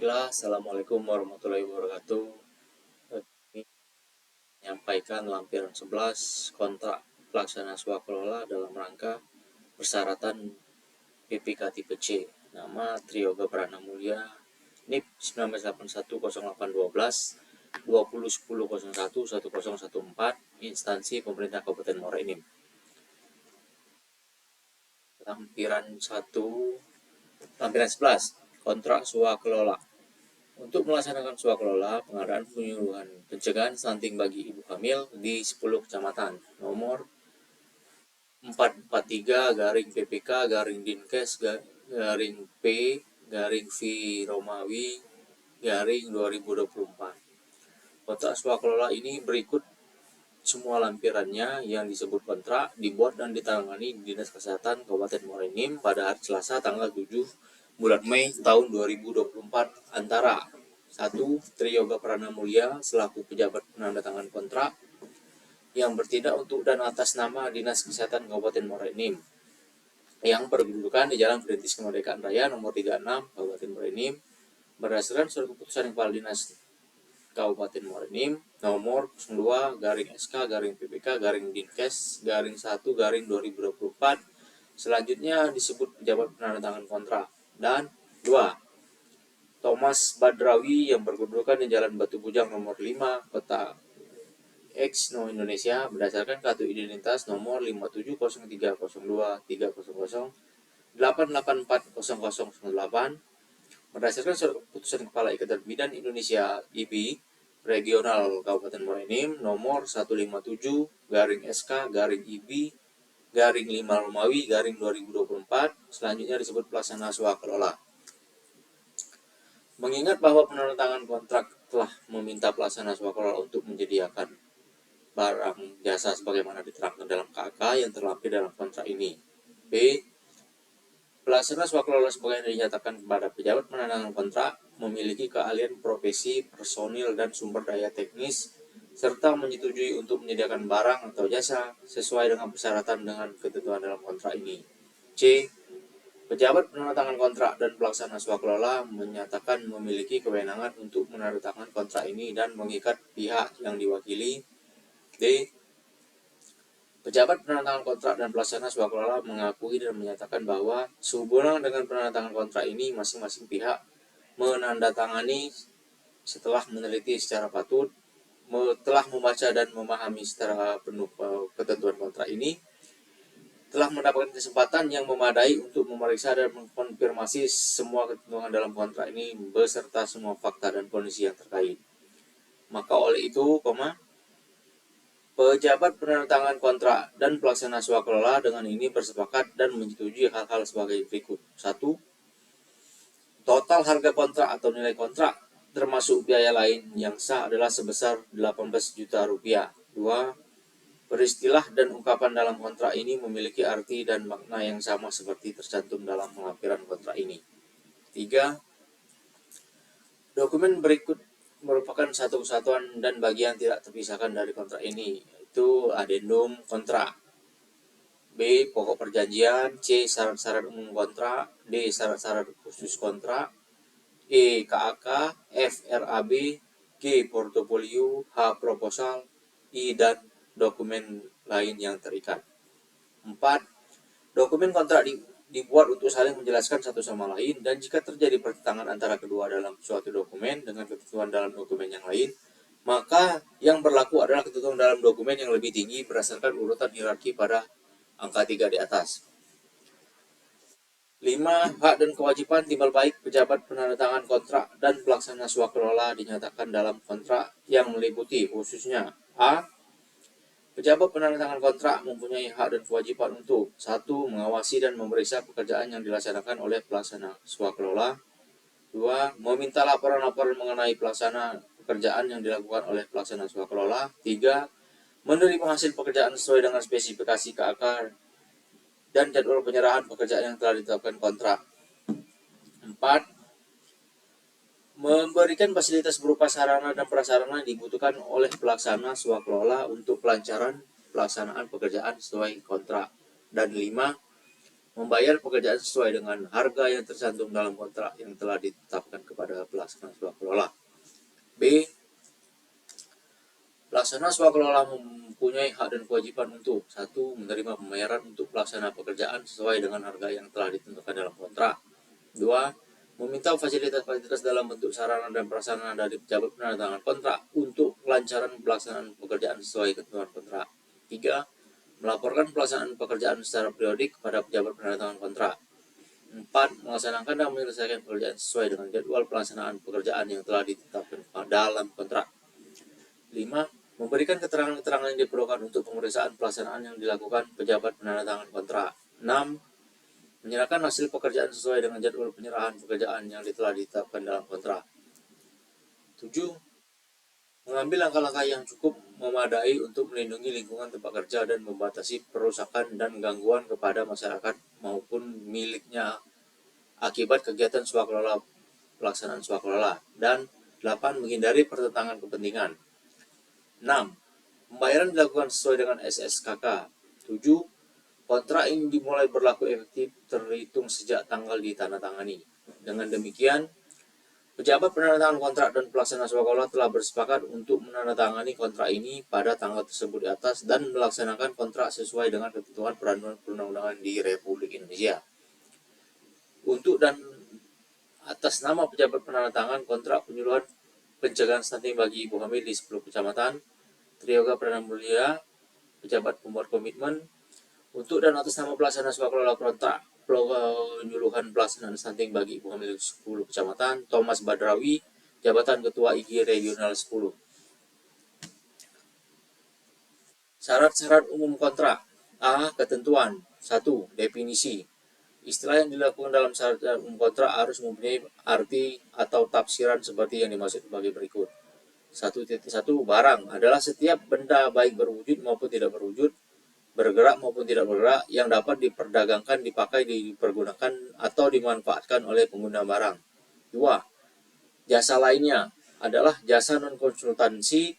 Baiklah, Assalamualaikum warahmatullahi wabarakatuh. Ini menyampaikan lampiran 11 kontrak pelaksana swakelola dalam rangka persyaratan PPK tipe C. Nama Triyoga Prana Mulia, NIP 19810812 201001 1014, instansi pemerintah Kabupaten Muara Enim. Lampiran 11, kontrak swakelola. Untuk melaksanakan swakelola, pengadaan penyuluhan pencegahan stunting bagi ibu hamil di 10 kecamatan. Nomor 443-P-V-Romawi-2024. Kontrak swakelola ini berikut semua lampirannya yang disebut kontrak dibuat dan ditangani di Dinas Kesehatan Kabupaten Muara Enim pada hari Selasa tanggal 7 bulan Mei tahun 2024 antara 1. Triyoga Prana Mulia selaku pejabat penandatangan kontrak yang bertindak untuk dan atas nama Dinas Kesehatan Kabupaten Muara Enim yang berkedudukan di Jalan Perintis Kemerdekaan Raya nomor 36 Kabupaten Muara Enim berdasarkan surat keputusan Kepala Dinas Kabupaten Muara Enim nomor 02-SK-PPK-Dinkes-1-2024 selanjutnya disebut pejabat penandatangan kontrak. Dan 2. Thomas Badrawi yang berkedudukan di Jalan Batu Bujang nomor 5 Kota X No Indonesia berdasarkan kartu identitas nomor 57030238840008 berdasarkan surat keputusan Kepala Ikatan Bidan Indonesia IBI Regional Kabupaten Muara Enim nomor 157-SK-IBI-5 Romawi-2024 selanjutnya disebut pelaksana swakelola. Mengingat bahwa penandatangan kontrak telah meminta pelaksana swakelola untuk menyediakan barang jasa sebagaimana diterangkan dalam KK yang terlampir dalam kontrak ini. B. Pelaksana swakelola sebagaimana dinyatakan kepada pejabat penandatangan kontrak memiliki keahlian profesi, personil, dan sumber daya teknis serta menyetujui untuk menyediakan barang atau jasa sesuai dengan persyaratan dengan ketentuan dalam kontrak ini. C. Pejabat penandatangan kontrak dan pelaksana swakelola menyatakan memiliki kewenangan untuk menandatangani kontrak ini dan mengikat pihak yang diwakili. D. Pejabat penandatangan kontrak dan pelaksana swakelola mengakui dan menyatakan bahwa sehubungan dengan penandatangan kontrak ini masing-masing pihak menandatangani setelah meneliti secara patut, telah membaca dan memahami secara penuh ketentuan kontrak ini, telah mendapatkan kesempatan yang memadai untuk memeriksa dan mengkonfirmasi semua ketentuan dalam kontrak ini beserta semua fakta dan kondisi yang terkait. Maka oleh itu, pejabat penandatangan kontrak dan pelaksana swakelola dengan ini bersepakat dan menyetujui hal-hal sebagai berikut. 1. Total harga kontrak atau nilai kontrak termasuk biaya lain yang sah adalah sebesar 18 juta rupiah. 2. Peristilah dan ungkapan dalam kontrak ini memiliki arti dan makna yang sama seperti tercantum dalam lampiran kontrak ini. 3. Dokumen berikut merupakan satu kesatuan dan bagian tidak terpisahkan dari kontrak ini, yaitu adendum kontrak. B. Pokok perjanjian. C. Syarat-syarat umum kontrak. D. Syarat-syarat khusus kontrak. E. KAK. F. RAB. G. Portofolio. H. Proposal. I. Dan dokumen lain yang terikat. 4. Dokumen kontrak dibuat untuk saling menjelaskan satu sama lain dan jika terjadi pertentangan antara kedua dalam suatu dokumen dengan ketentuan dalam dokumen yang lain, maka yang berlaku adalah ketentuan dalam dokumen yang lebih tinggi berdasarkan urutan hierarki pada angka 3 di atas. 5. Hak dan kewajiban timbal baik pejabat penandatangan kontrak dan pelaksana swakelola dinyatakan dalam kontrak yang meliputi khususnya A. Pejabat penandatangan kontrak mempunyai hak dan kewajiban untuk 1. Mengawasi dan memeriksa pekerjaan yang dilaksanakan oleh pelaksana swakelola. 2. Meminta laporan-laporan mengenai pelaksana pekerjaan yang dilakukan oleh pelaksana swakelola. 3. Menerima hasil pekerjaan sesuai dengan spesifikasi KAK dan jadwal penyerahan pekerjaan yang telah ditetapkan kontrak. 4. Memberikan fasilitas berupa sarana dan prasarana yang dibutuhkan oleh pelaksana swakelola untuk kelancaran pelaksanaan pekerjaan sesuai kontrak. Dan 5. Membayar pekerjaan sesuai dengan harga yang tercantum dalam kontrak yang telah ditetapkan kepada pelaksana Pelaksana swakelola mempunyai hak dan kewajiban untuk 1. Menerima pembayaran untuk pelaksana pekerjaan sesuai dengan harga yang telah ditentukan dalam kontrak. 2. Meminta fasilitas-fasilitas dalam bentuk sarana dan prasarana dari pejabat penandatangan kontrak untuk kelancaran pelaksanaan pekerjaan sesuai ketentuan kontrak. 3. Melaporkan pelaksanaan pekerjaan secara periodik kepada pejabat penandatangan kontrak. 4. Melaksanakan dan menyelesaikan pekerjaan sesuai dengan jadwal pelaksanaan pekerjaan yang telah ditetapkan dalam kontrak. 5. Memberikan keterangan-keterangan yang diperlukan untuk pemeriksaan pelaksanaan yang dilakukan pejabat penandatangan kontrak. 6. Menyerahkan hasil pekerjaan sesuai dengan jadwal penyerahan pekerjaan yang telah ditetapkan dalam kontrak. 7. Mengambil langkah-langkah yang cukup memadai untuk melindungi lingkungan tempat kerja dan membatasi perusakan dan gangguan kepada masyarakat maupun miliknya akibat kegiatan swakelola pelaksanaan swakelola. Dan 8. Menghindari pertentangan kepentingan. 6. Pembayaran dilakukan sesuai dengan SSKK. 7. Kontrak ini dimulai berlaku efektif terhitung sejak tanggal ditandatangani. Dengan demikian, pejabat penandatangan kontrak dan pelaksana swakelola telah bersepakat untuk menandatangani kontrak ini pada tanggal tersebut di atas dan melaksanakan kontrak sesuai dengan ketentuan perundang-undangan di Republik Indonesia. Untuk dan atas nama pejabat penandatangan kontrak penyuluhan pencegahan stunting bagi ibu hamil di 10 kecamatan, Trioga Perdana Mulia, pejabat pembuat komitmen. Untuk dan atas nama pelaksana swakelola kontrak penyuluhan pelaksanaan stunting bagi ibu hamil 10 kecamatan, Thomas Badrawi, jabatan Ketua IG Regional 10. Syarat-syarat umum kontrak. A. Ketentuan. 1. Definisi. Istilah yang dilakukan dalam syarat umum kontrak harus mempunyai arti atau tafsiran seperti yang dimaksud sebagai berikut. 1.1. Barang adalah setiap benda baik berwujud maupun tidak berwujud, bergerak maupun tidak bergerak, yang dapat diperdagangkan, dipakai, dipergunakan, atau dimanfaatkan oleh pengguna barang. 2. Jasa lainnya adalah jasa non-konsultansi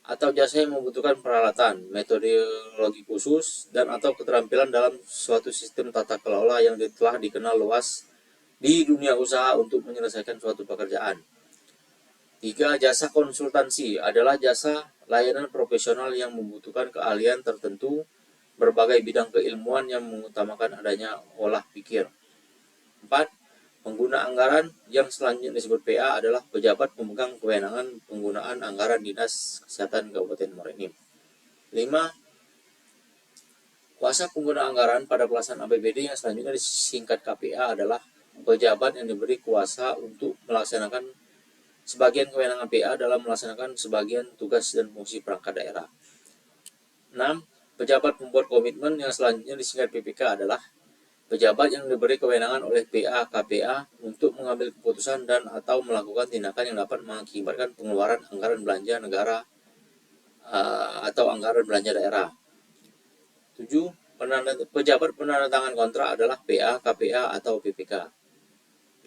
atau jasa yang membutuhkan peralatan, metodologi khusus, dan atau keterampilan dalam suatu sistem tata kelola yang telah dikenal luas di dunia usaha untuk menyelesaikan suatu pekerjaan. 3. Jasa konsultansi adalah jasa layanan profesional yang membutuhkan keahlian tertentu berbagai bidang keilmuan yang mengutamakan adanya olah pikir. 4. Pengguna anggaran yang selanjutnya disebut PA adalah pejabat pemegang kewenangan penggunaan anggaran Dinas Kesehatan Kabupaten Muara Enim. 5. Kuasa pengguna anggaran pada pelaksanaan APBD yang selanjutnya disingkat KPA adalah pejabat yang diberi kuasa untuk melaksanakan sebagian kewenangan PA dalam melaksanakan sebagian tugas dan fungsi perangkat daerah. 6. Pejabat pembuat komitmen yang selanjutnya disingkat PPK adalah pejabat yang diberi kewenangan oleh PA KPA untuk mengambil keputusan dan atau melakukan tindakan yang dapat mengakibatkan pengeluaran anggaran belanja negara atau anggaran belanja daerah. 7. Pejabat penandatangan kontrak adalah PA KPA atau PPK.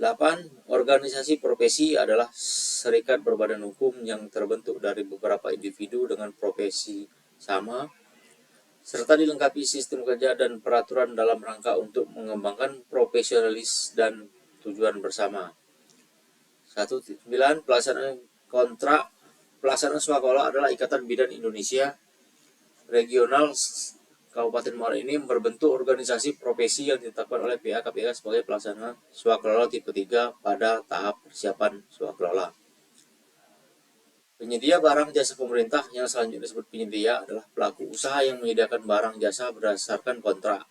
8. Organisasi profesi adalah serikat berbadan hukum yang terbentuk dari beberapa individu dengan profesi sama, serta dilengkapi sistem kerja dan peraturan dalam rangka untuk mengembangkan profesionalis dan tujuan bersama. 1.9. Pelaksanaan kontrak pelaksanaan swakelola adalah Ikatan Bidan Indonesia Regional Kabupaten Muara Enim berbentuk organisasi profesi yang ditetapkan oleh PA KPA sebagai pelaksana swakelola tipe 3 pada tahap persiapan swakelola. Penyedia barang jasa pemerintah yang selanjutnya disebut penyedia adalah pelaku usaha yang menyediakan barang jasa berdasarkan kontrak.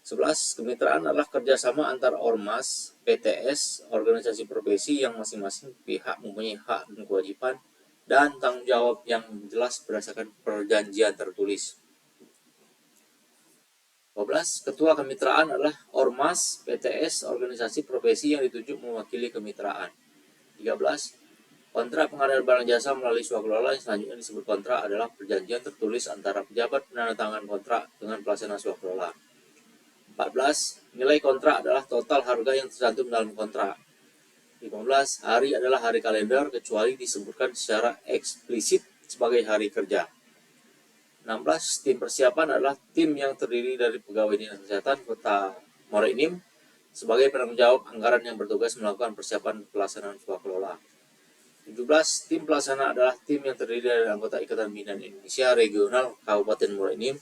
11. Kemitraan adalah kerjasama antar ormas, PTS, organisasi profesi yang masing-masing pihak mempunyai hak dan kewajiban dan tanggung jawab yang jelas berdasarkan perjanjian tertulis. 12. Ketua kemitraan adalah ormas, PTS, organisasi profesi yang ditunjuk mewakili kemitraan. 13. Kontrak pengadaan barang jasa melalui swakelola yang selanjutnya disebut kontrak adalah perjanjian tertulis antara pejabat penandatangan kontrak dengan pelaksana swakelola. 14. Nilai kontrak adalah total harga yang tercantum dalam kontrak. 15. Hari adalah hari kalender kecuali disebutkan secara eksplisit sebagai hari kerja. 16. Tim persiapan adalah tim yang terdiri dari pegawai Dinas Kesehatan Kota Muara Enim sebagai penanggung jawab anggaran yang bertugas melakukan persiapan pelaksanaan swakelola. 17. Tim pelaksana adalah tim yang terdiri dari anggota Ikatan Bidan Indonesia Regional Kabupaten Muara Enim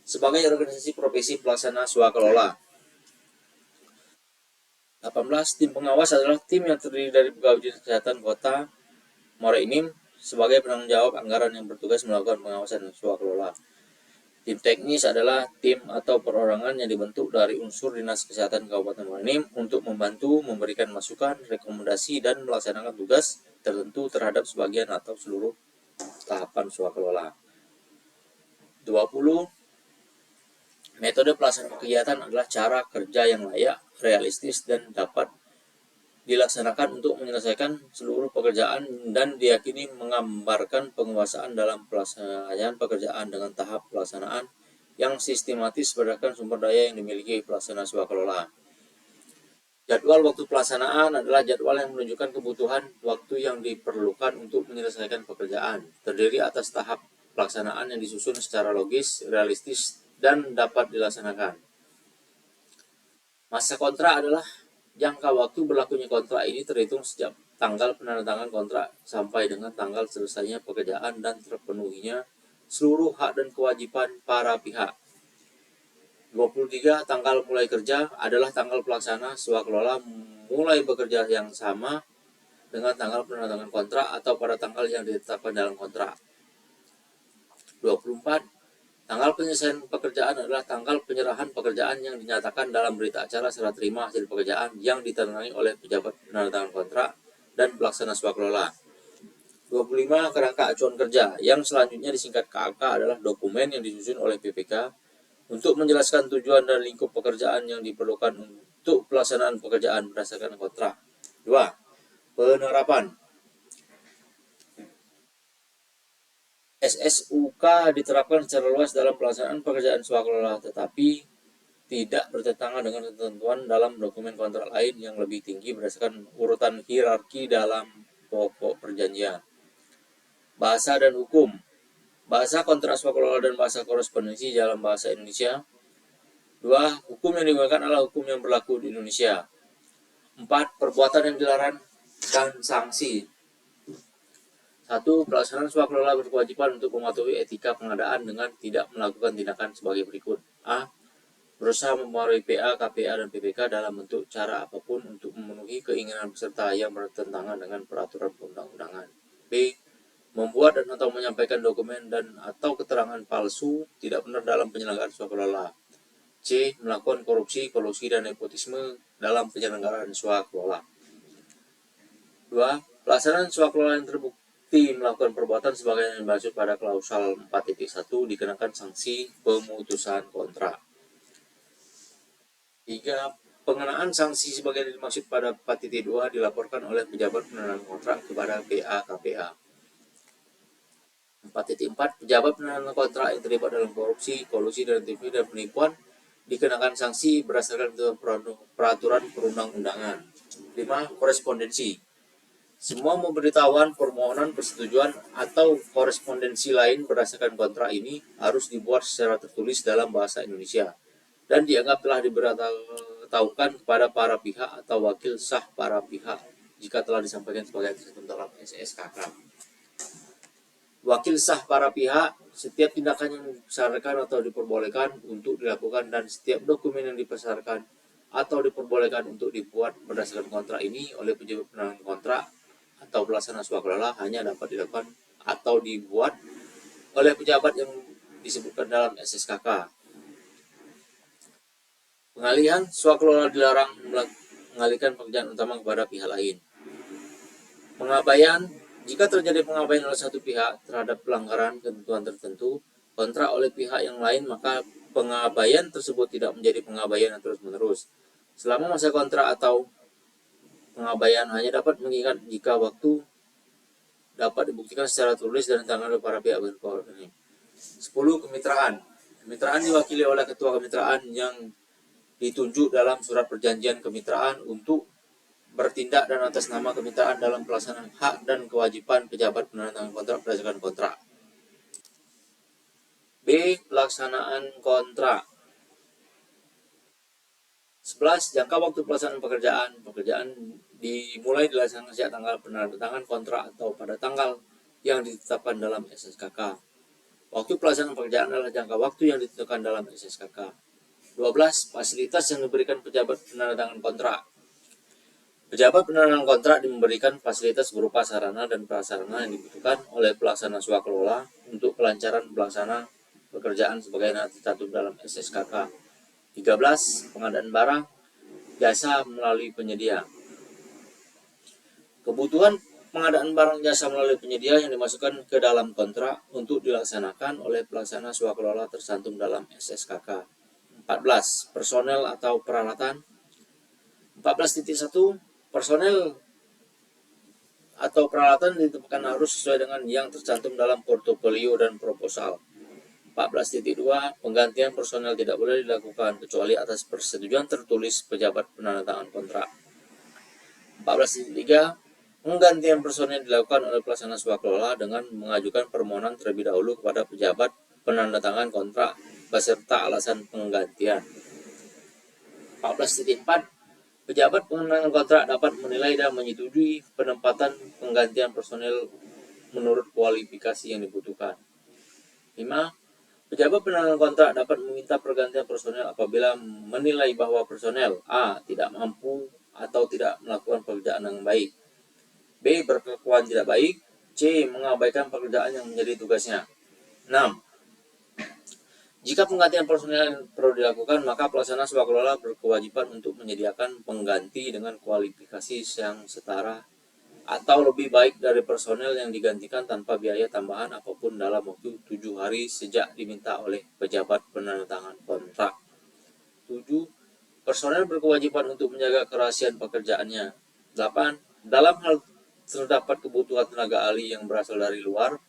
sebagai organisasi profesi pelaksana swakelola. 18. Tim pengawas adalah tim yang terdiri dari pegawai dinas kesehatan kota Muara Enim sebagai penanggung jawab anggaran yang bertugas melakukan pengawasan swakelola. Tim teknis adalah tim atau perorangan yang dibentuk dari unsur Dinas Kesehatan Kabupaten Muara Enim untuk membantu, memberikan masukan, rekomendasi, dan melaksanakan tugas tertentu terhadap sebagian atau seluruh tahapan swakelola. 20. Metode pelaksanaan kegiatan adalah cara kerja yang layak, realistis, dan dapat dilaksanakan untuk menyelesaikan seluruh pekerjaan dan diyakini menggambarkan penguasaan dalam pelaksanaan pekerjaan dengan tahap pelaksanaan yang sistematis berdasarkan sumber daya yang dimiliki pelaksana swakelola. Jadwal waktu pelaksanaan adalah jadwal yang menunjukkan kebutuhan waktu yang diperlukan untuk menyelesaikan pekerjaan, terdiri atas tahap pelaksanaan yang disusun secara logis, realistis, dan dapat dilaksanakan. Masa kontrak adalah jangka waktu berlakunya kontrak ini terhitung sejak tanggal penandatangan kontrak sampai dengan tanggal selesainya pekerjaan dan terpenuhinya seluruh hak dan kewajiban para pihak. 23. Tanggal mulai kerja adalah tanggal pelaksana swakelola mulai bekerja yang sama dengan tanggal penandatangan kontrak atau pada tanggal yang ditetapkan dalam kontrak. 24. Tanggal penyelesaian pekerjaan adalah tanggal penyerahan pekerjaan yang dinyatakan dalam berita acara serah terima hasil pekerjaan yang ditandatangani oleh pejabat penandatangan kontrak dan pelaksana swakelola. 25. Kerangka acuan kerja yang selanjutnya disingkat KAK adalah dokumen yang disusun oleh PPK untuk menjelaskan tujuan dan lingkup pekerjaan yang diperlukan untuk pelaksanaan pekerjaan berdasarkan kontrak. 2. Penerapan. SSUK diterapkan secara luas dalam pelaksanaan pekerjaan swakelola, tetapi tidak bertentangan dengan ketentuan dalam dokumen kontrak lain yang lebih tinggi berdasarkan urutan hierarki dalam pokok perjanjian. Bahasa dan hukum. Bahasa kontrak swakelola dan bahasa korespondensi dalam bahasa Indonesia. 2. Hukum yang digunakan adalah hukum yang berlaku di Indonesia. 4. Perbuatan yang dilarang dan sanksi. 1. Pelaksanaan swakelola berkewajiban untuk mematuhi etika pengadaan dengan tidak melakukan tindakan sebagai berikut. A. Berusaha mempengaruhi PA, KPA, dan PPK dalam bentuk cara apapun untuk memenuhi keinginan peserta yang bertentangan dengan peraturan perundang-undangan. B. Membuat dan atau menyampaikan dokumen dan atau keterangan palsu tidak benar dalam penyelenggaraan swakelola. C. Melakukan korupsi, kolusi, dan nepotisme dalam penyelenggaraan swakelola. 2. Pelaksanaan swakelola yang terbukti melakukan perbuatan sebagaimana yang dimaksud pada klausal 4.1 dikenakan sanksi pemutusan kontrak. 3. Pengenaan sanksi sebagaimana dimaksud pada 4.2 dilaporkan oleh pejabat penandatangan kontrak kepada PA KPA. 4.4 Pejabat penandatangan kontrak yang terlibat dalam korupsi, kolusi, dan penipuan dikenakan sanksi berdasarkan peraturan perundang-undangan. 5. Korespondensi. Semua pemberitahuan, permohonan, persetujuan, atau korespondensi lain berdasarkan kontrak ini harus dibuat secara tertulis dalam bahasa Indonesia dan dianggap telah diberitahukan kepada para pihak atau wakil sah para pihak jika telah disampaikan sebagai dalam SSKK. Wakil sah para pihak, setiap tindakan yang dipersyaratkan atau diperbolehkan untuk dilakukan dan setiap dokumen yang dipersyaratkan atau diperbolehkan untuk dibuat berdasarkan kontrak ini oleh pejabat penandatangan kontrak atau pelaksana swakelola hanya dapat dilakukan atau dibuat oleh pejabat yang disebutkan dalam SSKK. Pengalihan swakelola dilarang mengalihkan pekerjaan utama kepada pihak lain. Pengabaian. Jika terjadi pengabaian oleh satu pihak terhadap pelanggaran ketentuan tertentu kontrak oleh pihak yang lain, maka pengabaian tersebut tidak menjadi pengabaian yang terus-menerus. Selama masa kontrak atau pengabaian hanya dapat mengingat jika waktu dapat dibuktikan secara tulis dan tangan oleh para pihak berkaitan ini. 10. Kemitraan. Kemitraan diwakili oleh ketua kemitraan yang ditunjuk dalam surat perjanjian kemitraan untuk bertindak dan atas nama kemitraan dalam pelaksanaan hak dan kewajiban pejabat penandatangan kontrak berdasarkan kontrak. B. Pelaksanaan kontrak. 11. Jangka waktu pelaksanaan pekerjaan dimulai dilaksanakan sejak tanggal penandatangan kontrak atau pada tanggal yang ditetapkan dalam SSKK. Waktu pelaksanaan pekerjaan adalah jangka waktu yang ditentukan dalam SSKK. 12. Fasilitas yang diberikan pejabat penandatangan kontrak. Pejabat penandatangan kontrak memberikan fasilitas berupa sarana dan prasarana yang dibutuhkan oleh pelaksana swakelola untuk kelancaran pelaksana pekerjaan sebagaimana tercantum dalam SSKK. 13. Pengadaan barang jasa melalui penyedia. Kebutuhan pengadaan barang jasa melalui penyedia yang dimasukkan ke dalam kontrak untuk dilaksanakan oleh pelaksana swakelola tercantum dalam SSKK. 14. Personel atau peralatan. 14.1. Personel atau peralatan ditentukan harus sesuai dengan yang tercantum dalam portofolio dan proposal. 14.2. Penggantian personel tidak boleh dilakukan kecuali atas persetujuan tertulis pejabat penandatangan kontrak. 14.3. Penggantian personel dilakukan oleh pelaksana swakelola dengan mengajukan permohonan terlebih dahulu kepada pejabat penandatangan kontrak beserta alasan penggantian. 14.4. Pejabat penandatangan kontrak dapat menilai dan menyetujui penempatan penggantian personel menurut kualifikasi yang dibutuhkan. 5. Pejabat penandatangan kontrak dapat meminta pergantian personel apabila menilai bahwa personel A. tidak mampu atau tidak melakukan pekerjaan yang baik, B. berkelakuan tidak baik, C. mengabaikan pekerjaan yang menjadi tugasnya. 6. Jika penggantian personel perlu dilakukan, maka pelaksana swakelola berkewajiban untuk menyediakan pengganti dengan kualifikasi yang setara atau lebih baik dari personel yang digantikan tanpa biaya tambahan apapun dalam waktu 7 hari sejak diminta oleh pejabat penandatangan kontrak. 7. Personel berkewajiban untuk menjaga kerahasiaan pekerjaannya. 8. Dalam hal terdapat kebutuhan tenaga ahli yang berasal dari luar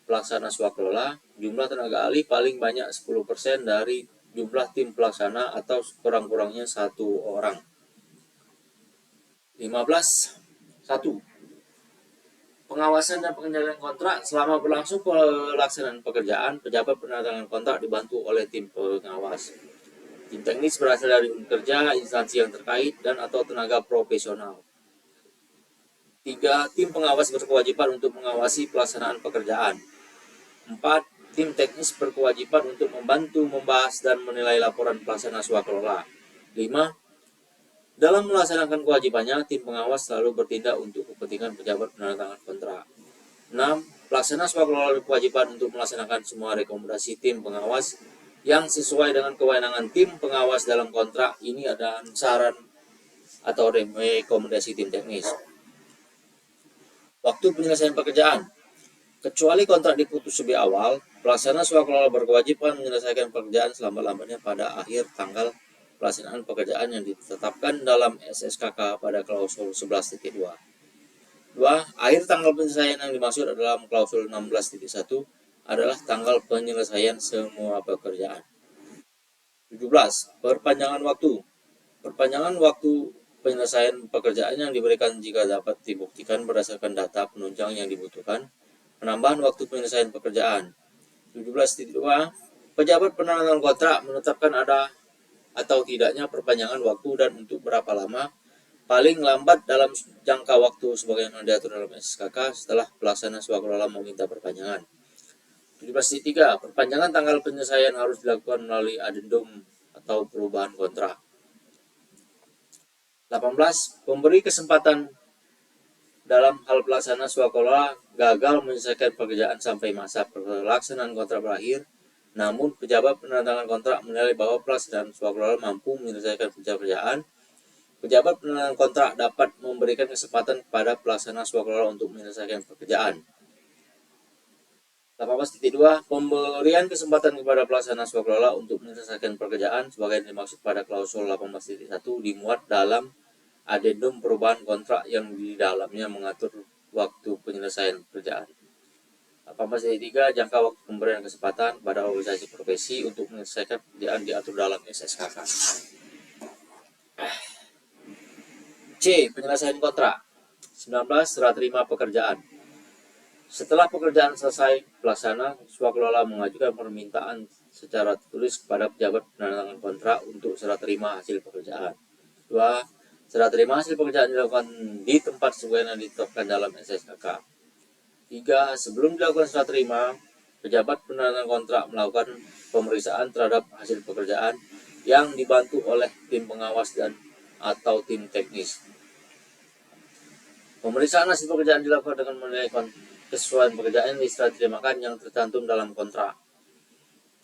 pelaksana swakelola, jumlah tenaga ahli paling banyak 10% dari jumlah tim pelaksana atau kurang-kurangnya 1 orang. 15.1. Pengawasan dan pengendalian kontrak. Selama berlangsung pelaksanaan pekerjaan, pejabat penandatangan kontrak dibantu oleh tim pengawas. Tim teknis berasal dari unit kerja, instansi yang terkait, dan atau tenaga profesional. 3. Tim pengawas berkewajiban untuk mengawasi pelaksanaan pekerjaan. 4. Tim teknis berkewajiban untuk membantu membahas dan menilai laporan pelaksana swakelola. 5. Dalam melaksanakan kewajibannya, tim pengawas selalu bertindak untuk kepentingan pejabat penandatangan kontrak. 6. Pelaksana swakelola berkewajiban untuk melaksanakan semua rekomendasi tim pengawas yang sesuai dengan kewenangan tim pengawas dalam kontrak. Ini ada saran atau rekomendasi tim teknis. Waktu penyelesaian pekerjaan. Kecuali kontrak diputus lebih awal, pelaksana swakelola berkewajiban menyelesaikan pekerjaan selama-lamanya pada akhir tanggal pelaksanaan pekerjaan yang ditetapkan dalam SSKK pada klausul 11.2. 2. Akhir tanggal penyelesaian yang dimaksud dalam klausul 16.1 adalah tanggal penyelesaian semua pekerjaan. 17. Perpanjangan waktu. Perpanjangan waktu penyelesaian pekerjaan yang diberikan jika dapat dibuktikan berdasarkan data penunjang yang dibutuhkan. Penambahan waktu penyelesaian pekerjaan. 17.2. Pejabat penandatangan kontrak menetapkan ada atau tidaknya perpanjangan waktu dan untuk berapa lama, paling lambat dalam jangka waktu sebagaimana diatur dalam SKK setelah pelaksana swakelola meminta perpanjangan. 17.3. Perpanjangan tanggal penyelesaian harus dilakukan melalui adendum atau perubahan kontrak. 18. Pemberi kesempatan dalam hal pelaksana swakelola gagal menyelesaikan pekerjaan sampai masa pelaksanaan kontrak berakhir, namun pejabat penandatangan kontrak menilai bahwa pelaksanaan swakelola mampu menyelesaikan pekerjaan, pejabat penandatangan kontrak dapat memberikan kesempatan kepada pelaksana swakelola untuk menyelesaikan pekerjaan. 18.2. Pemberian kesempatan kepada pelaksana swakelola untuk menyelesaikan pekerjaan sebagai dimaksud pada klausul 18.1 dimuat dalam adendum perubahan kontrak yang di dalamnya mengatur waktu penyelesaian pekerjaan. 18.3. Jangka waktu pemberian kesempatan pada organisasi profesi untuk menyelesaikan pekerjaan diatur dalam SSKK. C. Penyelesaian kontrak. 19. Serah terima pekerjaan. Setelah pekerjaan selesai, pelaksana swakelola mengajukan permintaan secara tertulis kepada pejabat penandatangan kontrak untuk serah terima hasil pekerjaan. 2. Serah terima hasil pekerjaan dilakukan di tempat sebagaimana ditetapkan dalam SSKK. 3. Sebelum dilakukan serah terima, pejabat penandatangan kontrak melakukan pemeriksaan terhadap hasil pekerjaan yang dibantu oleh tim pengawas dan atau tim teknis. Pemeriksaan hasil pekerjaan dilakukan dengan menilai kesesuaian pekerjaan yang diserah terimakan yang tercantum dalam kontrak.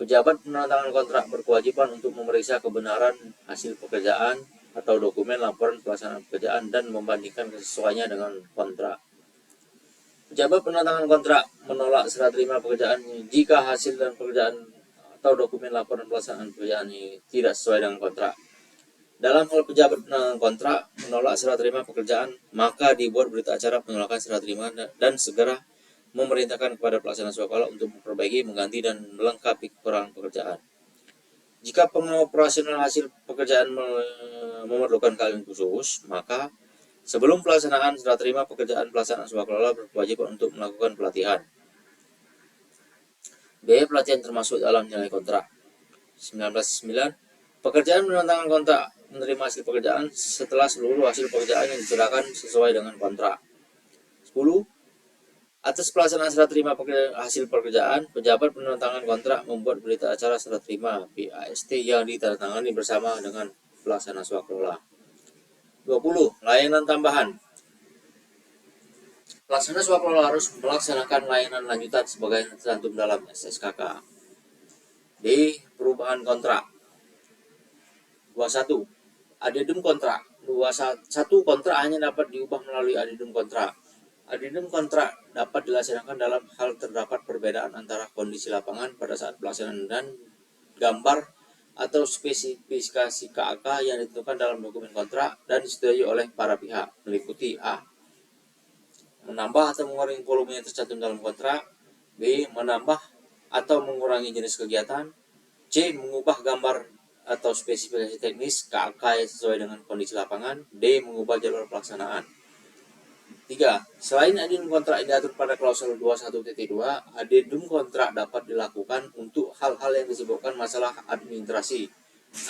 Pejabat penandatangan kontrak berkewajiban untuk memeriksa kebenaran hasil pekerjaan atau dokumen laporan pelaksanaan pekerjaan dan membandingkan kesesuaiannya dengan kontrak. Pejabat penandatangan kontrak menolak serah terima pekerjaan jika hasil dan pekerjaan atau dokumen laporan pelaksanaan pekerjaan ini tidak sesuai dengan kontrak. Dalam hal pejabat penandatangan kontrak menolak serah terima pekerjaan, maka dibuat berita acara penolakan serah terima dan segera memerintahkan kepada pelaksana swakala untuk memperbaiki, mengganti, dan melengkapi kekurangan pekerjaan. Jika pengoperasional hasil pekerjaan memerlukan keahlian khusus, maka sebelum pelaksanaan serah terima pekerjaan pelaksanaan swakala berkewajiban untuk melakukan pelatihan. Biaya pelatihan termasuk dalam nilai kontrak. 19.9. Pekerjaan penandatangan kontrak menerima hasil pekerjaan setelah seluruh hasil pekerjaan yang diserahkan sesuai dengan kontrak. 10. Atas pelaksanaan serah terima hasil pekerjaan, pejabat penandatangan kontrak membuat berita acara serah terima BAST yang ditandatangani bersama dengan pelaksana swaklola. 20. Layanan tambahan. Pelaksana swaklola harus melaksanakan layanan lanjutan sebagai tercantum dalam SSKK. D. Perubahan kontrak. 21. Adendum kontrak. 21. Kontrak hanya dapat diubah melalui adendum kontrak. Adendum kontrak dapat dilaksanakan dalam hal terdapat perbedaan antara kondisi lapangan pada saat pelaksanaan dan gambar atau spesifikasi KAK yang ditentukan dalam dokumen kontrak dan disetujui oleh para pihak, meliputi A. Menambah atau mengurangi volume yang tercantum dalam kontrak. B. Menambah atau mengurangi jenis kegiatan. C. Mengubah gambar atau spesifikasi teknis KAK yang sesuai dengan kondisi lapangan. D. Mengubah jalur pelaksanaan. 3. Selain adendum kontrak yang diatur pada klausul 21.2, adendum kontrak dapat dilakukan untuk hal-hal yang disebutkan masalah administrasi,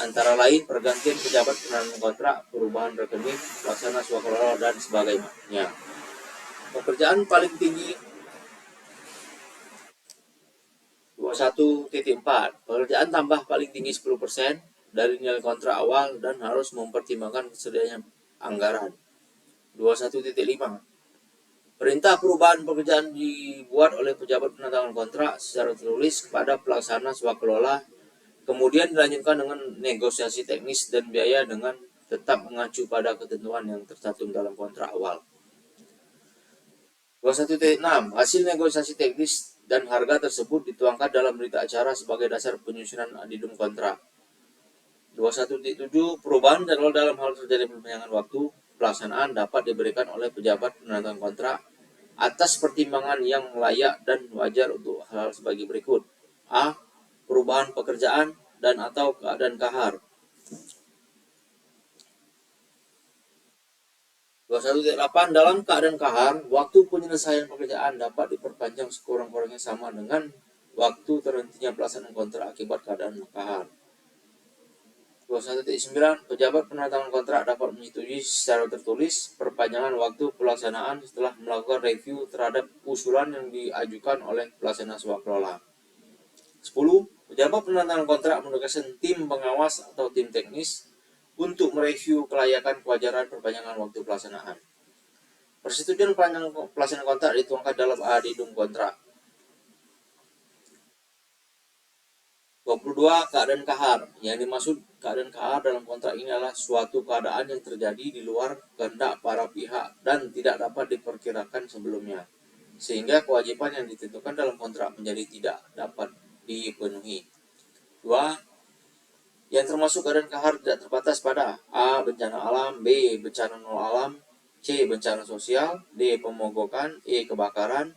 antara lain pergantian pejabat penandatangan kontrak, perubahan rekening, pelaksana swaklola, dan sebagainya. Pekerjaan paling tinggi 21.4. Pekerjaan tambah paling tinggi 10% dari nilai kontrak awal dan harus mempertimbangkan kesediaannya anggaran. 21.5. Perintah perubahan pekerjaan dibuat oleh pejabat penandatangan kontrak secara tertulis kepada pelaksana swaklola, kemudian dilanjutkan dengan negosiasi teknis dan biaya dengan tetap mengacu pada ketentuan yang tercantum dalam kontrak awal. 21.6. Hasil negosiasi teknis dan harga tersebut dituangkan dalam berita acara sebagai dasar penyusunan adendum kontrak. 21.7. Perubahan jadwal dalam hal terjadi perpanjangan waktu pelaksanaan dapat diberikan oleh pejabat penandatangan kontrak atas pertimbangan yang layak dan wajar untuk hal sebagai berikut. A. Perubahan pekerjaan dan atau keadaan kahar. 21.8. Dalam keadaan kahar, waktu penyelesaian pekerjaan dapat diperpanjang sekurang-kurangnya sama dengan waktu terhentinya pelaksanaan kontrak akibat keadaan kahar. 21.9. Pejabat penandatangan kontrak dapat menyetujui secara tertulis perpanjangan waktu pelaksanaan setelah melakukan review terhadap usulan yang diajukan oleh pelaksana swaklola. 10. Pejabat penandatangan kontrak menugaskan tim pengawas atau tim teknis untuk mereview kelayakan kewajaran perpanjangan waktu pelaksanaan. Persetujuan pelaksanaan kontrak dituangkan dalam adendum kontrak. 22. Keadaan kahar. Yang dimaksud keadaan kahar dalam kontrak ini adalah suatu keadaan yang terjadi di luar kehendak para pihak dan tidak dapat diperkirakan sebelumnya, sehingga kewajiban yang ditentukan dalam kontrak menjadi tidak dapat dipenuhi. 2. Yang termasuk keadaan kahar tidak terbatas pada A. Bencana alam, B. Bencana non alam, C. Bencana sosial, D. Pemogokan, E. Kebakaran,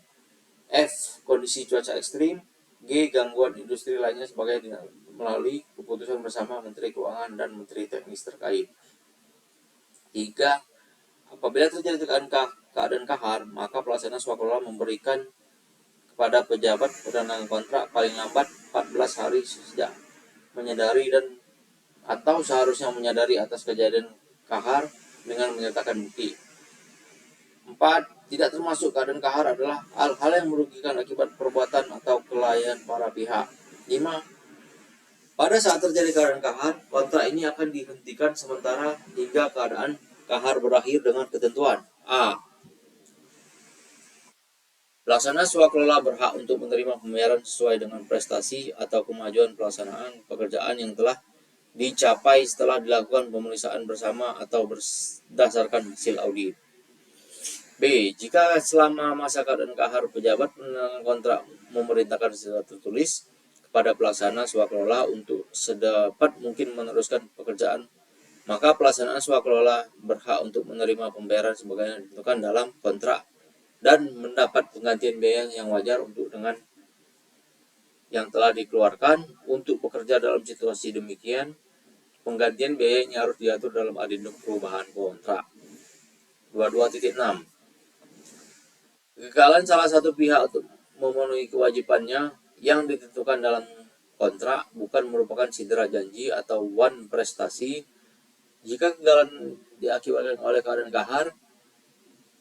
F. Kondisi cuaca ekstrim, G. Gangguan industri lainnya sebagai melalui keputusan bersama Menteri Keuangan dan Menteri Teknis terkait. 3. Apabila terjadi keadaan kahar, maka pelaksana swaklola memberikan kepada pejabat penandatangan kontrak paling lambat 14 hari sejak menyadari dan atau seharusnya menyadari atas kejadian kahar dengan menyertakan bukti. 4. Tidak termasuk keadaan kahar adalah hal-hal yang merugikan akibat perbuatan atau kelalaian para pihak. 5. Pada saat terjadi keadaan kahar, kontrak ini akan dihentikan sementara hingga keadaan kahar berakhir dengan ketentuan. A. Pelaksana swakelola berhak untuk menerima pembayaran sesuai dengan prestasi atau kemajuan pelaksanaan pekerjaan yang telah dicapai setelah dilakukan pemeriksaan bersama atau berdasarkan hasil audit. B. Jika selama masa keadaan kahar pejabat penandatangan kontrak memerintahkan secara tertulis kepada pelaksana swakelola untuk sedapat mungkin meneruskan pekerjaan, maka pelaksana swakelola berhak untuk menerima pembayaran sebagaimana ditentukan dalam kontrak dan mendapat penggantian biaya yang wajar untuk dengan yang telah dikeluarkan. Untuk bekerja dalam situasi demikian, penggantian biayanya harus diatur dalam adendum perubahan kontrak. 22.6. Kegagalan salah satu pihak untuk memenuhi kewajibannya yang ditentukan dalam kontrak bukan merupakan cedera janji atau wan prestasi. Jika kegagalan diakibatkan oleh keadaan kahar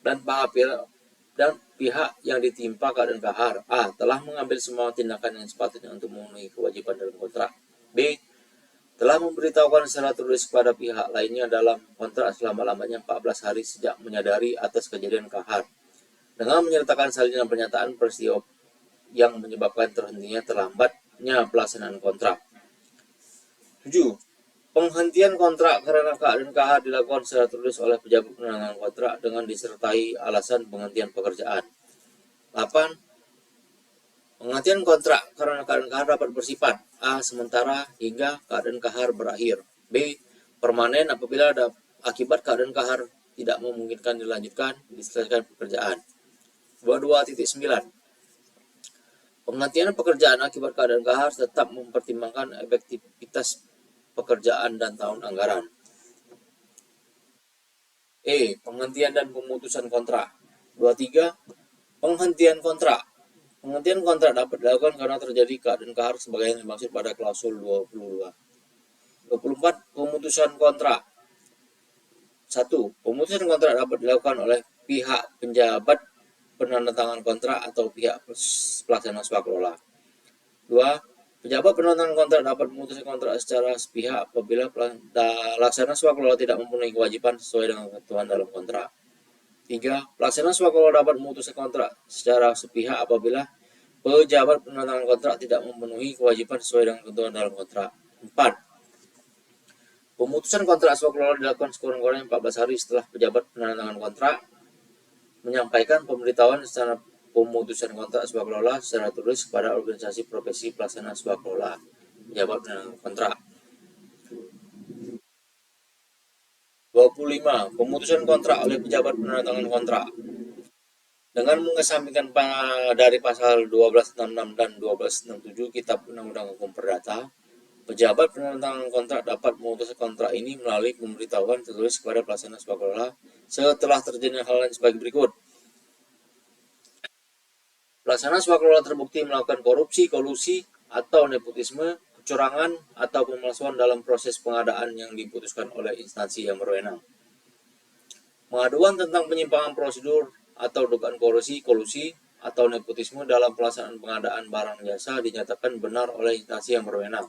dan pihak yang ditimpa keadaan kahar A. telah mengambil semua tindakan yang sepatutnya untuk memenuhi kewajiban dalam kontrak. B. telah memberitahukan secara tertulis kepada pihak lainnya dalam kontrak selama-lamanya 14 hari sejak menyadari atas kejadian kahar, dengan menyertakan salinan pernyataan peristiwa yang menyebabkan terlambatnya pelaksanaan kontrak. 7. Penghentian kontrak karena keadaan kahar dilakukan secara tertulis oleh pejabat penandatangan kontrak dengan disertai alasan penghentian pekerjaan. 8. Penghentian kontrak karena keadaan kahar dapat bersifat A. sementara hingga keadaan kahar berakhir. B. permanen apabila akibat keadaan kahar tidak memungkinkan diselesaikan pekerjaan. 22.9. Penghentian pekerjaan akibat keadaan kahar tetap mempertimbangkan efektivitas pekerjaan dan tahun anggaran. E. Penghentian dan pemutusan kontrak. 23. Penghentian kontrak. Penghentian kontrak dapat dilakukan karena terjadi keadaan kahar sebagaimana dimaksud pada klausul 22. 24. Pemutusan kontrak. 1. Pemutusan kontrak dapat dilakukan oleh pihak penjabat penandatangan kontrak atau pihak pelaksana swakelola. 2. Pejabat penandatangan kontrak dapat memutuskan kontrak secara sepihak apabila pelaksana swakelola tidak memenuhi kewajiban sesuai dengan ketentuan dalam kontrak. 3. Pelaksana swakelola dapat memutuskan kontrak secara sepihak apabila pejabat penandatangan kontrak tidak memenuhi kewajiban sesuai dengan ketentuan dalam kontrak. 4. Pemutusan kontrak swakelola dilakukan sekurang-kurangnya 14 hari setelah pejabat penandatangan kontrak menyampaikan pemberitahuan secara pemutusan kontrak swakelola secara tertulis kepada organisasi profesi pelaksana swakelola pejabat penandatangan kontrak. 25. Pemutusan kontrak oleh pejabat penandatangan kontrak. Dengan mengesampingkan dari pasal 1266 dan 1267 Kitab Undang-Undang Hukum Perdata, pejabat penandatangan kontrak dapat memutuskan kontrak ini melalui pemberitahuan tertulis kepada pelaksana swakelola setelah terjadi hal lain sebagai berikut. Pelaksana swakelola terbukti melakukan korupsi, kolusi, atau nepotisme, kecurangan, atau pemalsuan dalam proses pengadaan yang diputuskan oleh instansi yang berwenang. Pengaduan tentang penyimpangan prosedur atau dugaan korupsi, kolusi, atau nepotisme dalam pelaksanaan pengadaan barang jasa dinyatakan benar oleh instansi yang berwenang.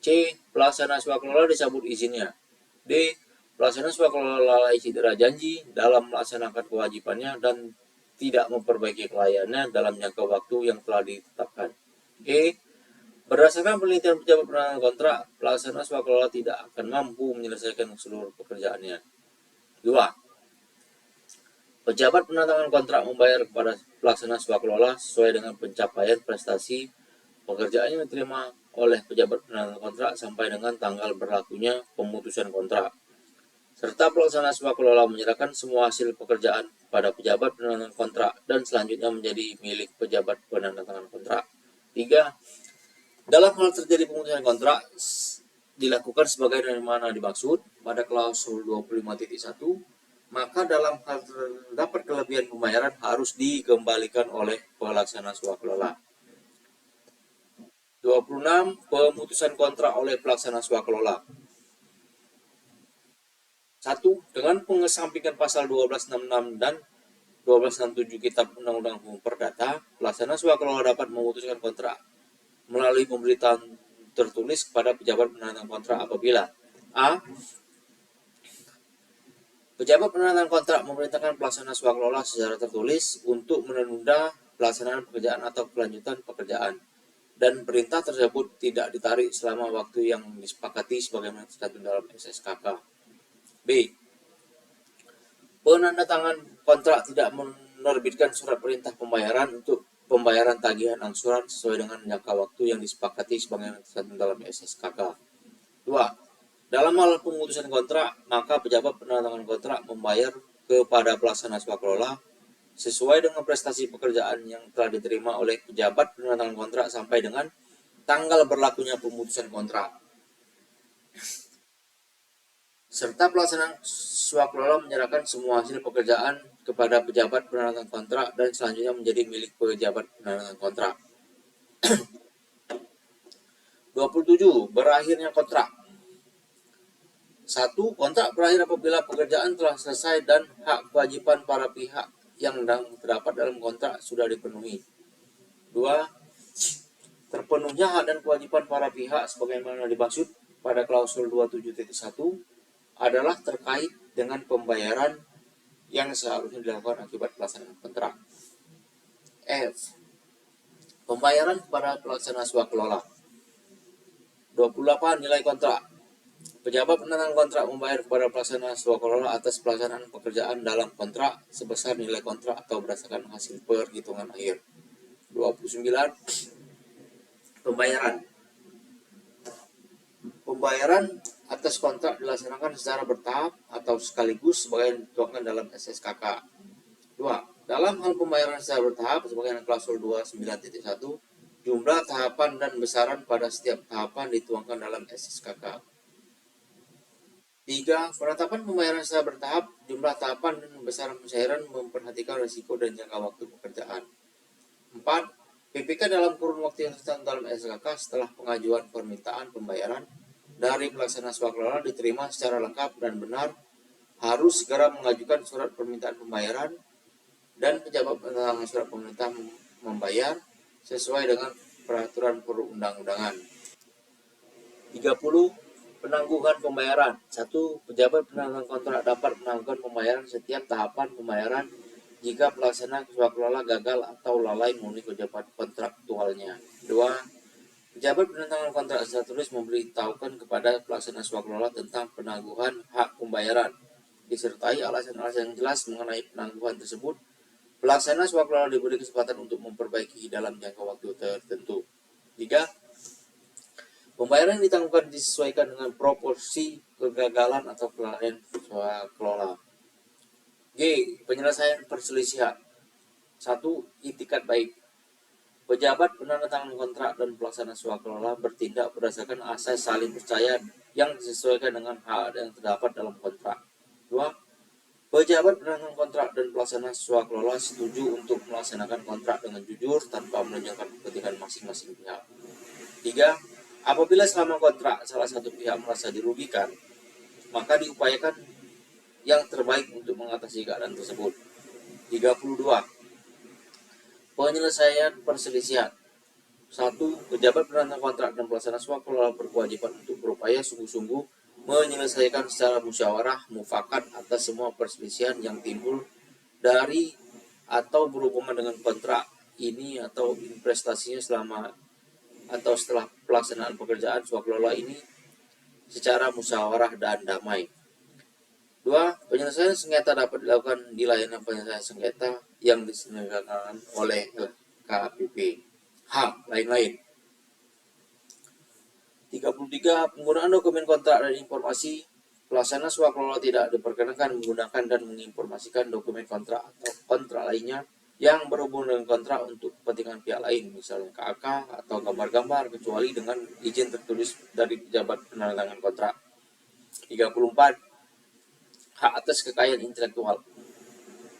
C. Pelaksana swakelola dicabut izinnya. D. Pelaksana swakelola lalai cedera janji dalam melaksanakan kewajibannya dan tidak memperbaiki kelalaiannya dalam jangka waktu yang telah ditetapkan. E. Berdasarkan penelitian pejabat penandatangan kontrak, pelaksana swakelola tidak akan mampu menyelesaikan seluruh pekerjaannya. 2. Pejabat penandatangan kontrak membayar kepada pelaksana swakelola sesuai dengan pencapaian prestasi pekerjaan yang diterima oleh pejabat penandatangan kontrak sampai dengan tanggal berlakunya pemutusan kontrak, serta pelaksana swakelola menyerahkan semua hasil pekerjaan pada pejabat penandatangan kontrak dan selanjutnya menjadi milik pejabat penandatangan kontrak. 3. Dalam hal terjadi pemutusan kontrak dilakukan sebagaimana dimaksud pada klausul 25.1, maka dalam hal terdapat kelebihan pembayaran harus dikembalikan oleh pelaksana swakelola. 26. Pemutusan kontrak oleh pelaksana swakelola. 1. Satu, dengan mengesampingkan pasal 1266 dan 1267 Kitab Undang-Undang Hukum Perdata, pelaksana swakelola dapat memutuskan kontrak melalui pemberitaan tertulis kepada pejabat penandatangan kontrak apabila A. Pejabat penandatangan kontrak memerintahkan pelaksana swakelola secara tertulis untuk menunda pelaksanaan pekerjaan atau kelanjutan pekerjaan, dan perintah tersebut tidak ditarik selama waktu yang disepakati sebagaimana tercantum dalam SSKK. B. Penandatangan kontrak tidak menerbitkan surat perintah pembayaran untuk pembayaran tagihan angsuran sesuai dengan jangka waktu yang disepakati sebagaimana tercantum dalam SSKK. 2. Dalam hal pemutusan kontrak, maka pejabat penandatangan kontrak membayar kepada pelaksana swakelola sesuai dengan prestasi pekerjaan yang telah diterima oleh pejabat penandatangan kontrak sampai dengan tanggal berlakunya pemutusan kontrak. Serta pelaksana swakelola menyerahkan semua hasil pekerjaan kepada pejabat penandatangan kontrak dan selanjutnya menjadi milik pejabat penandatangan kontrak. 27. Berakhirnya kontrak. 1. Kontrak berakhir apabila pekerjaan telah selesai dan hak kewajiban para pihak yang terdapat dalam kontrak sudah dipenuhi. 2. Terpenuhnya hak dan kewajiban para pihak sebagaimana dimaksud pada klausul 27.1 adalah terkait dengan pembayaran yang seharusnya dilakukan akibat pelaksanaan kontrak. F. Pembayaran kepada pelaksana swakelola. 28. Nilai kontrak. Pejabat penandatangan kontrak membayar kepada pelaksana swakelola atas pelaksanaan pekerjaan dalam kontrak sebesar nilai kontrak atau berdasarkan hasil perhitungan akhir. 29. Pembayaran. Pembayaran atas kontrak dilaksanakan secara bertahap atau sekaligus sebagaimana dituangkan dalam SSKK. 2. Dalam hal pembayaran secara bertahap sebagaimana klausul 29.1, jumlah tahapan dan besaran pada setiap tahapan dituangkan dalam SSKK. 3. Penetapan pembayaran secara bertahap, jumlah tahapan dan besaran pencairan memperhatikan risiko dan jangka waktu pekerjaan. 4. PPK dalam kurun waktu yang tertentu dalam SSKK setelah pengajuan permintaan pembayaran dari pelaksana swakelola diterima secara lengkap dan benar, harus segera mengajukan surat permintaan pembayaran dan pejabat penandatangan surat permintaan membayar sesuai dengan peraturan perundang-undangan. 30. Penangguhan pembayaran. 1. Pejabat penandatangan kontrak dapat menangguhkan pembayaran setiap tahapan pembayaran jika pelaksana swakelola gagal atau lalai memenuhi kewajiban kontraktualnya. 2. Pejabat penandatangan kontrak secara tulis memberitahukan kepada pelaksana swakelola tentang penangguhan hak pembayaran, disertai alasan-alasan yang jelas mengenai penangguhan tersebut. Pelaksana swakelola diberi kesempatan untuk memperbaiki dalam jangka waktu tertentu. 3. Pembayaran yang ditangguhkan disesuaikan dengan proporsi kegagalan atau kelalaian swakelola. G. Penyelesaian perselisihan. 1. Itikat baik. Pejabat penandatangan kontrak dan pelaksana swakelola bertindak berdasarkan asas saling percaya yang disesuaikan dengan hak yang terdapat dalam kontrak. 2. Pejabat penandatangan kontrak dan pelaksana swakelola setuju untuk melaksanakan kontrak dengan jujur tanpa menunjukkan kepentingan masing-masing pihak. 3. Apabila selama kontrak salah satu pihak merasa dirugikan, maka diupayakan yang terbaik untuk mengatasi keadaan tersebut. 32. Penyelesaian perselisihan. 1. Pejabat penandatangan kontrak dan pelaksana swakelola berkewajiban untuk berupaya sungguh-sungguh menyelesaikan secara musyawarah mufakat atas semua perselisihan yang timbul dari atau berhubungan dengan kontrak ini atau investasinya selama atau setelah pelaksanaan pekerjaan swakelola ini secara musyawarah dan damai. 2. Penyelesaian sengketa dapat dilakukan di layanan penyelesaian sengketa yang diselenggarakan oleh LKPP. H. Lain-lain. 33. Penggunaan dokumen kontrak dan informasi. Pelaksana swakelola tidak diperkenankan menggunakan dan menginformasikan dokumen kontrak atau kontrak lainnya yang berhubungan dengan kontrak untuk kepentingan pihak lain, misalnya KAK atau gambar-gambar, kecuali dengan izin tertulis dari pejabat penandatangan kontrak. 34. Hak atas kekayaan intelektual.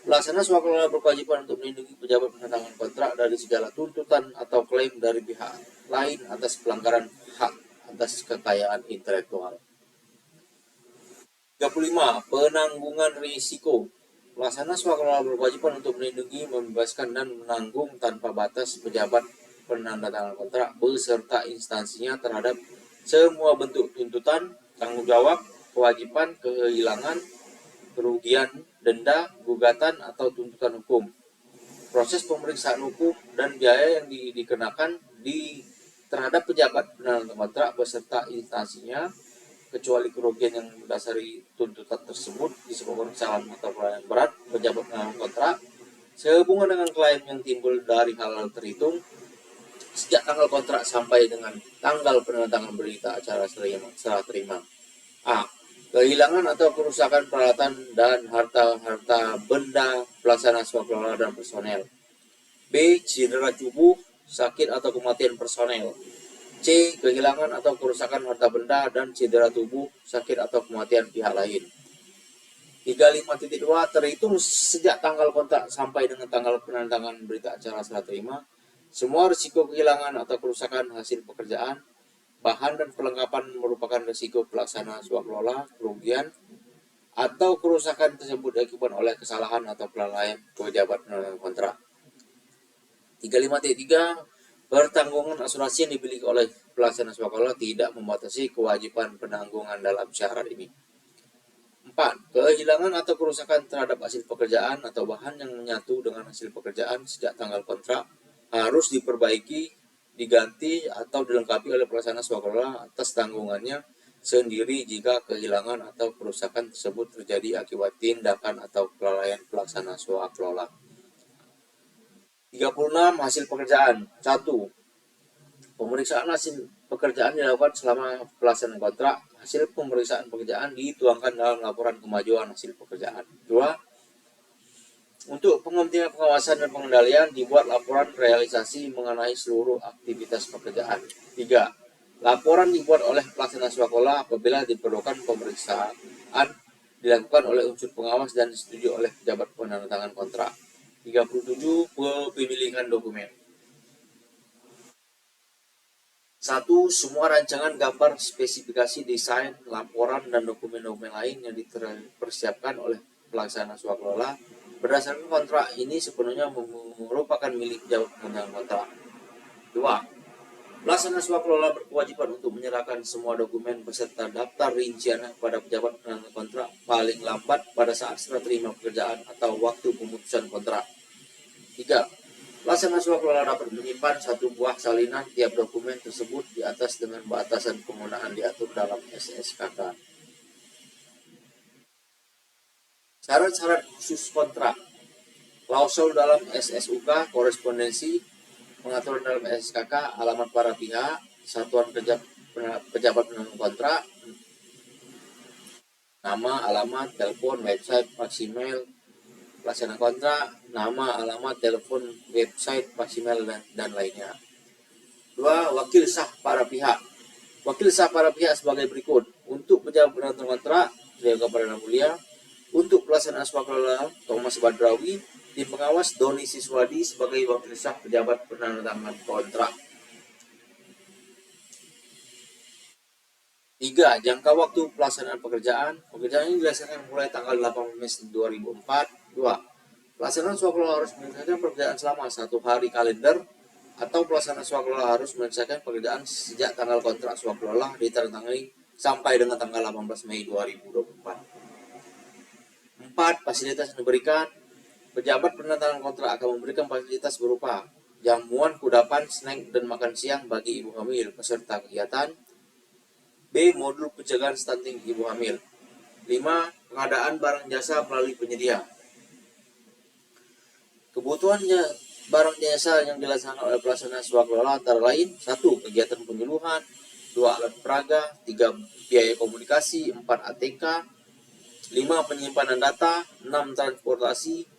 Pelaksana swakelola berkewajiban untuk melindungi pejabat penandatangan kontrak dari segala tuntutan atau klaim dari pihak lain atas pelanggaran hak atas kekayaan intelektual. 35. Penanggungan risiko. Pelaksana swakelola berkewajiban untuk melindungi, membebaskan, dan menanggung tanpa batas pejabat penandatangan kontrak beserta instansinya terhadap semua bentuk tuntutan, tanggung jawab, kewajiban, kehilangan, kerugian, denda, gugatan, atau tuntutan hukum. Proses pemeriksaan hukum dan biaya yang dikenakan terhadap pejabat penandatangan kontrak beserta instansinya, kecuali kerugian yang mendasari tuntutan tersebut disebabkan kesalahan atau pelanggaran berat pejabat penandatangan kontrak sehubungan dengan klaim yang timbul dari hal terhitung sejak tanggal kontrak sampai dengan tanggal penandatangan berita acara serah terima. A. Kehilangan atau kerusakan peralatan dan harta benda pelaksana swakelola dan personel. B. Cedera tubuh, sakit atau kematian personel. C. Kehilangan atau kerusakan harta benda dan cedera tubuh, sakit atau kematian pihak lain. 35.2 terhitung sejak tanggal kontrak sampai dengan tanggal penandatangan berita acara serah terima, semua risiko kehilangan atau kerusakan hasil pekerjaan, bahan dan perlengkapan merupakan risiko pelaksana swakelola, kerugian atau kerusakan tersebut diakibatkan oleh kesalahan atau kelalaian pejabat penandatangan kontrak. 35.3 Pertanggungan asuransi yang dimiliki oleh pelaksana swakelola tidak membatasi kewajiban penanggungan dalam syarat ini. 4. Kehilangan atau kerusakan terhadap hasil pekerjaan atau bahan yang menyatu dengan hasil pekerjaan sejak tanggal kontrak harus diperbaiki, diganti, atau dilengkapi oleh pelaksana swakelola atas tanggungannya sendiri jika kehilangan atau kerusakan tersebut terjadi akibat tindakan atau kelalaian pelaksana swakelola. 36. Hasil pekerjaan. 1. Pemeriksaan hasil pekerjaan dilakukan selama pelaksanaan kontrak. Hasil pemeriksaan pekerjaan dituangkan dalam laporan kemajuan hasil pekerjaan. 2. Untuk kepentingan pengawasan dan pengendalian dibuat laporan realisasi mengenai seluruh aktivitas pekerjaan. 3. Laporan dibuat oleh pelaksana swakelola apabila diperlukan pemeriksaan dilakukan oleh unsur pengawas dan disetujui oleh pejabat penandatangan kontrak. 37. Pemilikan dokumen. 1. Semua rancangan gambar, spesifikasi, desain, laporan, dan dokumen-dokumen lain yang dipersiapkan oleh pelaksana swakelola berdasarkan kontrak ini sepenuhnya merupakan milik pejabat penandatangan kontrak. 2. Pelaksana swakelola berkewajiban untuk menyerahkan semua dokumen beserta daftar rinciannya kepada pejabat penandatangan kontrak paling lambat pada saat serah terima pekerjaan atau waktu pemutusan kontrak. 3. Pelaksana swakelola dapat menyimpan satu buah salinan tiap dokumen tersebut di atas dengan batasan penggunaan diatur dalam SSKK. Syarat-syarat khusus kontrak. Klausul dalam SSUK, korespondensi, pengaturan dalam SSKK, alamat para pihak, satuan pejabat penanggung kontrak, nama, alamat, telepon, website, fax, email, pelaksana kontrak, nama, alamat, telepon, website, fax, email, dan lainnya. 2. Wakil sah para pihak. Wakil sah para pihak sebagai berikut. Untuk pejabat penandatangan kontrak, Yoga Perdana Mulia. Untuk pelaksana swakelola, Thomas Badrawi. Tim pengawas, Doni Siswadi sebagai wakil sah pejabat penandatangan kontrak. 3. Jangka waktu pelaksanaan pekerjaan. Pekerjaan ini dilaksanakan mulai tanggal 8 Mei 2004. 2. Pelaksanaan swakelola harus menyelesaikan pekerjaan selama 1 hari kalender atau pelaksana swakelola harus menyelesaikan pekerjaan sejak tanggal kontrak swakelola ditandatangani sampai dengan tanggal 18 Mei 2024. 4. Fasilitas yang diberikan. Pejabat penandatangan kontrak akan memberikan fasilitas berupa jamuan, kudapan, snack, dan makan siang bagi ibu hamil peserta kegiatan. B. Modul pencegahan stunting ibu hamil. 5. Pengadaan barang jasa melalui penyedia. Kebutuhannya barang jasa yang dilaksanakan oleh pelaksana swakelola antara lain: 1. Kegiatan penyuluhan, 2. Alat peraga, 3. Biaya komunikasi, 4. ATK, 5. Penyimpanan data, 6. Transportasi,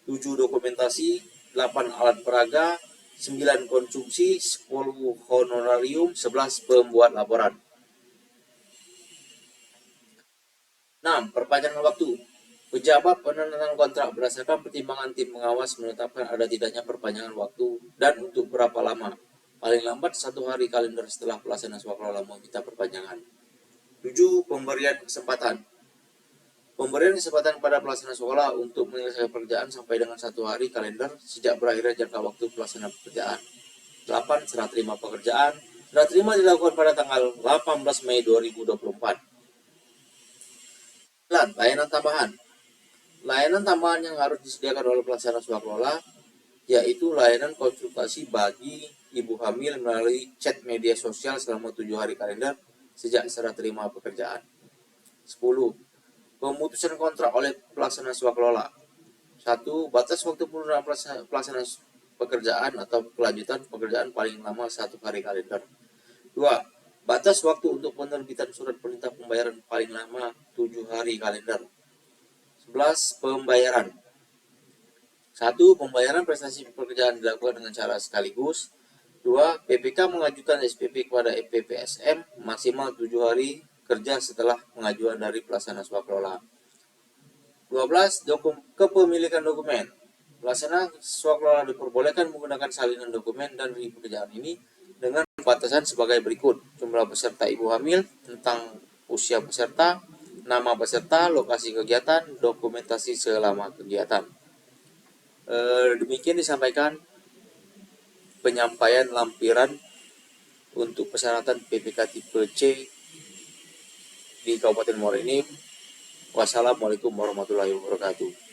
7. Dokumentasi, 8. Alat peraga, 9. Konsumsi, 10. Honorarium, 11. Pembuat laporan. 6. Perpanjangan waktu. Pejabat penandatangan kontrak berdasarkan pertimbangan tim pengawas menetapkan ada tidaknya perpanjangan waktu dan untuk berapa lama. Paling lambat 1 hari kalender setelah pelaksana swakelola meminta perpanjangan. 7. Pemberian kesempatan. Pemberian kesempatan pada pelaksana sekolah untuk menyelesaikan pekerjaan sampai dengan 1 hari kalender sejak berakhirnya jangka waktu pelaksanaan pekerjaan. 8. Serah terima pekerjaan. Serah terima dilakukan pada tanggal 18 Mei 2024. 9. Layanan tambahan. Layanan tambahan yang harus disediakan oleh pelaksana swakelola yaitu layanan konsultasi bagi ibu hamil melalui chat media sosial selama 7 hari kalender sejak serah terima pekerjaan. 10. Pemutusan kontrak oleh pelaksana swakelola. 1. Batas waktu penundaan pelaksana pekerjaan atau kelanjutan pekerjaan paling lama 1 hari kalender. 2. Batas waktu untuk penerbitan surat perintah pembayaran paling lama 7 hari kalender. 11. Pembayaran. 1. Pembayaran prestasi pekerjaan dilakukan dengan cara sekaligus. 2. PPK mengajukan SPP kepada PPSM maksimal 7 hari kerja setelah pengajuan dari pelaksana swakelola. 12. Kepemilikan dokumen. Pelaksana swakelola diperbolehkan menggunakan salinan dokumen dan pekerjaan ini dengan batasan sebagai berikut: jumlah peserta ibu hamil, tentang usia peserta, nama peserta, lokasi kegiatan, dokumentasi selama kegiatan. Demikian disampaikan penyampaian lampiran untuk persyaratan PPK tipe C di Kabupaten Muara Enim. Wassalamualaikum warahmatullahi wabarakatuh.